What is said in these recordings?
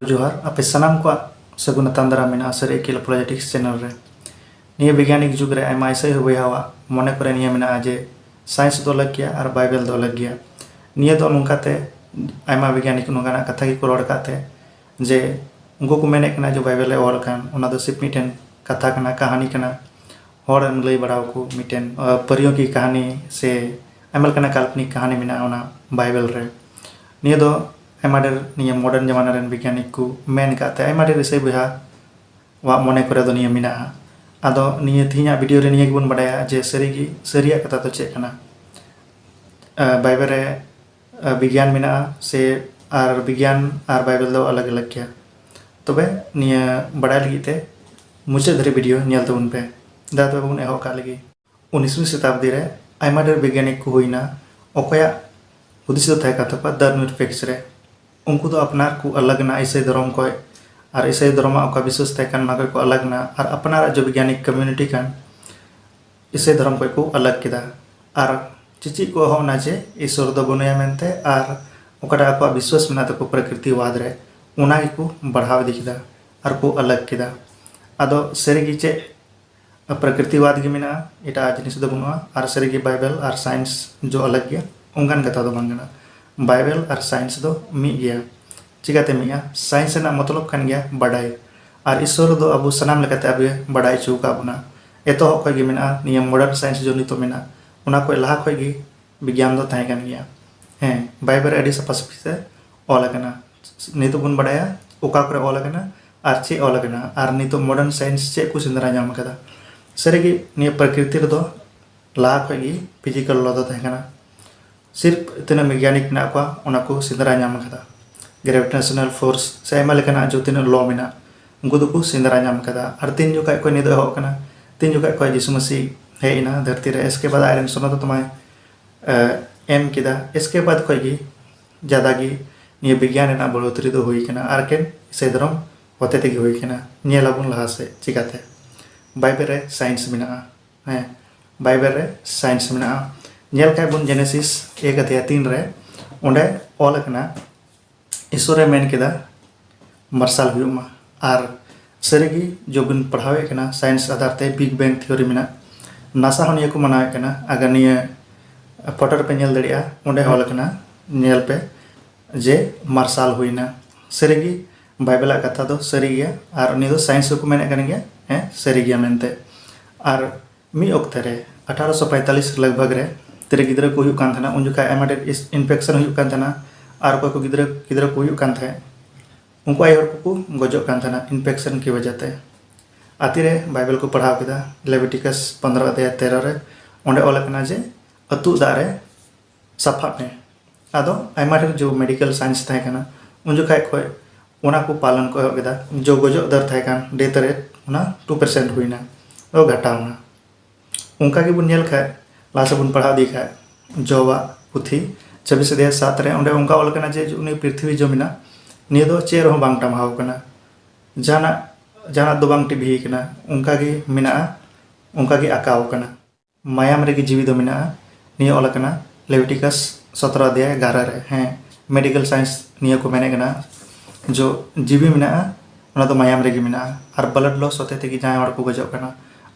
जोहार आपे सानाम को सगुन तांदरा मेना सरे किल प्रोजेक्टिक्स चैनल रे निये वैज्ञानिक जुग रे आयमा ऐसे हुए हवा मने करे निये मेना जे साइंस दो लग गया और बाइबल दो लग गया निये दो नोंकाते आयमा वैज्ञानिक नोंगाना कथा की को काते जे उनको को मेने कना जो बाइबल ए ऑल कान ओना दो सिर्फ मिटेन कथा कना कहानी कना होर लई बड़ाव को मिटेन परियों की कहानी से आयमा कना काल्पनिक कहानी मेना ओना बाइबल रे निये दो आयमाडेर निये मॉडर्न जमाना रेन वैज्ञानिक को मेन काते आयमाडेर इसे बुहा वा मने करे दो निये मिना आदो निये थिया वीडियो रे निये गिबन बडाया जे सरिया कथा तो चेक कना बाइबल रे विज्ञान मिना से आर विज्ञान आर बाइबल दो अलग अलग क्या तबे निये बडाय लगिते मुझे धरे वीडियो नेल तबन पे दा तो बन एहो का लगी 19वीं शताब्दी रे आयमाडेर वैज्ञानिक को हुईना ओकया हुदिस दो थाय कातपा दर्मिट फिक्स रे उनको तो अपनार को अलग ना ईसाई धर्म को और ईसाई धर्म का विश्वास तहकान को अलग ना और अपनार जो वैज्ञानिक कम्युनिटी कान ईसाई धर्म को अलग किदा और चिची को होना जे ईश्वर दो बनुया मेनते और ओकटा को विश्वास मेना तको प्रकृतिवाद रे उना को बढ़ाव दिखदा और को अलग किदा आदो सरीगी चे प्रकृतिवाद की मेना एटा जिनिस दो बनुआ और सरीगी बाइबल और साइंस जो अलग गया उनकान कथा दो बांगना बाइबल और साइंस दो मी गया चिकाते मिया साइंस ना मतलब कान गया बडाई और ईश्वर दो अब सनाम लेकाते अब बडाई चुका बना एतो खय गे मेना निया मॉडर्न साइंस जो नितो मेना उना को लहा खय गे विज्ञान दो ताहे कान गया हैं बाइबल एडी सपासपि से ऑल कना नितो बुन बडाया ओका करे ऑल कना और चे ऑल कना और नितो मॉडर्न साइंस चे को सिंदरा जाम कदा सरेगी निया प्रकृति दो लहा खय गे फिजिकल लॉ दो ताहे कना सिर्फ तना वैज्ञानिक ना को सिंदरा नाम कदा ग्रेविटेशनल फोर्स से आयमा लेकना जो तना लॉ मेना उनको दो को सिंदरा नाम कदा और तीन जुका को निदो हो कना तीन जुका को यीशु मसीह है इना धरती रे इसके बाद आयरन सोना तो तुम्हारे एम किदा इसके बाद कोई गी ज़्यादा गी ये विज्ञान ना बढ़ोतरी दो हुई कना और केन इसे धर्म होते तक हुई कना नियलाबुन लहा से चिकाते बाइबल रे साइंस मेना है बाइबल रे साइंस मेना नेल काय बुन जेनेसिस 1:3 रे ओंडे ऑल कना ईश्वरे मेन केदा मार्शल हुमा और सरीगी जो बुन पढ़ावे कना साइंस आधार ते बिग बैंग थ्योरी मेना नासा होनिया को मनावे कना अगर निये फोटो पे नेल दड़िया ओंडे ऑल कना नेल पे जे मार्शल हुईना सरीगी बाइबल कथा दो सरी गया और उनी दो साइंस को मेने कन गया है सरी गया मेनते और मी ओक्ते रे 1845 लगभग रे तेरे गिद्रा को हुई कान था उन जुका एमाडेर इन्फेक्शन हुई कान था और कोई को गिद्रा को हुई कान था उनको आई हर को गजो कान था इन्फेक्शन की वजह से आती रे बाइबल को पढ़ाव किदा लेविटिकस 15:13 रे ओंडे ऑल कना जे अतु दारे सफा ने आदो आयमाडेर जो मेडिकल साइंस था कना उन जुका कोई उना को पालन को किदा जो गजो दर था कान डेथ रेट उना 2% हुईना ओ घटावना उनका की बुन नेल खाए लासे बुन पढ़ा दिखा जोवा पुथी 26:7 रे ओंडे उनका ऑल कना जे उनी पृथ्वी जो मिना निये दो चेर हो बांग टमाव कना जाना दो बांग टीवी कना उनका की मिना उनका की आकाव कना मायाम रे की जीवी दो मिना निये ऑल कना लेविटिकस 17:11 रे हैं मेडिकल साइंस निये को मेने कना जो जीवी मिना उना तो मायाम रे की मिना और ब्लड लॉस होते थे कि जहां और को गजो कना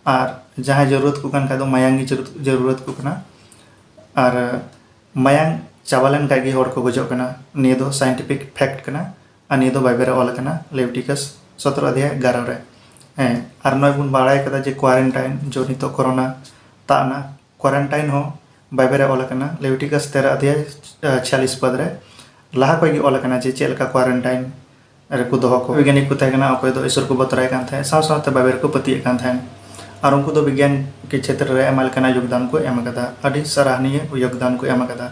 और जहाँ जरूरत को कन का मायांग की जरूरत को कना और मायांग चावलन का की होड़ को गजो कना निये दो साइंटिफिक फैक्ट कना और निये दो बाइबल ऑल कना लेविटिकस 17:11 रे हैं और नय बुन बाड़ाय कदा जे क्वारंटाइन जो नितो कोरोना ताना क्वारंटाइन हो बाइबल ऑल कना लेविटिकस 13:46 पद रे लहा कोई की ऑल कना जे चेलका क्वारंटाइन रे को दोहो को वैज्ञानिक को तहकना अकोय दो ईश्वर को बतराय कान था साव सावते बाइबल को पतिय कान था और उनको तो विज्ञान के क्षेत्र में एमलकना योगदान को एम कदा अभी सराहनीय योगदान को एम कदा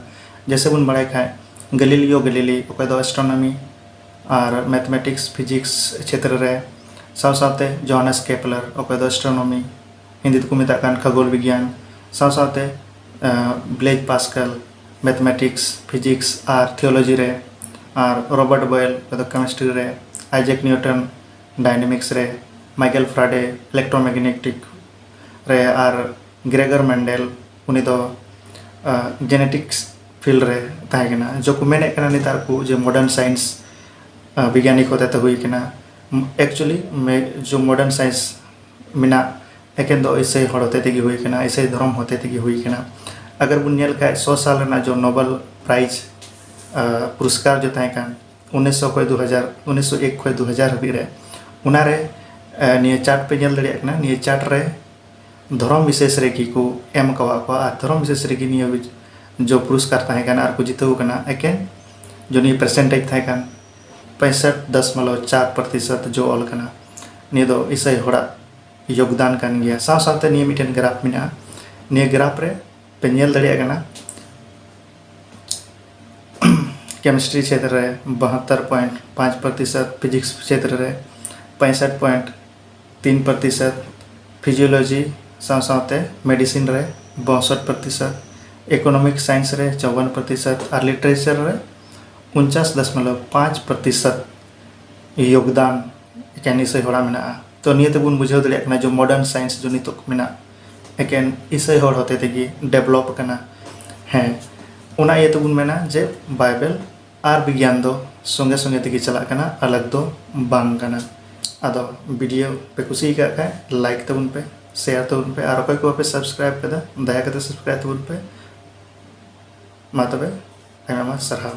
जैसे बुन बड़ाई खाए गलीलियो गलीली ओके दो एस्ट्रोनॉमी और मैथमेटिक्स फिजिक्स क्षेत्र रे साव सावते जोहानस केपलर ओके दो एस्ट्रोनॉमी हिंदी को मेता कान खगोल विज्ञान साव सावते ब्लेज पास्कल मैथमेटिक्स फिजिक्स और थियोलॉजी रे और रॉबर्ट बॉयल ओके दो केमिस्ट्री रे आइजैक न्यूटन डायनेमिक्स रे माइकल फ्राडे इलेक्ट्रोमैग्नेटिक रे और ग्रेगर मेंडेल उनी दो जेनेटिक्स फील्ड रे ताहेकना जो को मेने कना नितार को जे मॉडर्न साइंस वैज्ञानिक होते हुई कना एक्चुअली में जो मॉडर्न साइंस मिना एकें दो ऐसे हड़ होते तेगी हुई कना ऐसे धर्म होते तेगी हुई कना अगर बुन नेल का 100 साल ना जो नोबेल प्राइज पुरस्कार जो तय कान 1900 खय 2000 1901 खय 2000 हबी रे उनारे निये चार्ट पे नेल दड़िया कना निये चार्ट रे धर्म विशेष रे की को एम कवा को आ धर्म विशेष रे की निये जो पुरस्कार तय कान आर को जितव कना एकें जो निये परसेंटेज तय कान 65.4% जो ऑल कना निये दो इसे हड़ा योगदान कान गया साव सावते निये मिटेन ग्राफ मिना निये ग्राफ रे पे नेल दड़िया कना केमिस्ट्री क्षेत्र रे 72.5%, फिजिक्स क्षेत्र रे 65.3%, फिजियोलॉजी साव सावते मेडिसिन रे 62%, इकोनॉमिक साइंस रे 54% और लिटरेचर रे 49.5% योगदान एकेन इसे हड़ा मेना तो निये तेबुन बुझाव दड़िया कना जो मॉडर्न साइंस जो नितोक मेना एकेन इसे हड़ होते तेगी डेवलप कना हैं उना ये तेबुन मेना जे बाइबल और विज्ञान दो संगे संगे तेगी चला कना अलग दो बांग कना आदो वीडियो पे कुसी का लाइक तबुन पे शेयर तबुन पे और कोई को पे सब्सक्राइब कदा दया कते सब्सक्राइब तबुन पे मा तबे आयमा सरहाव।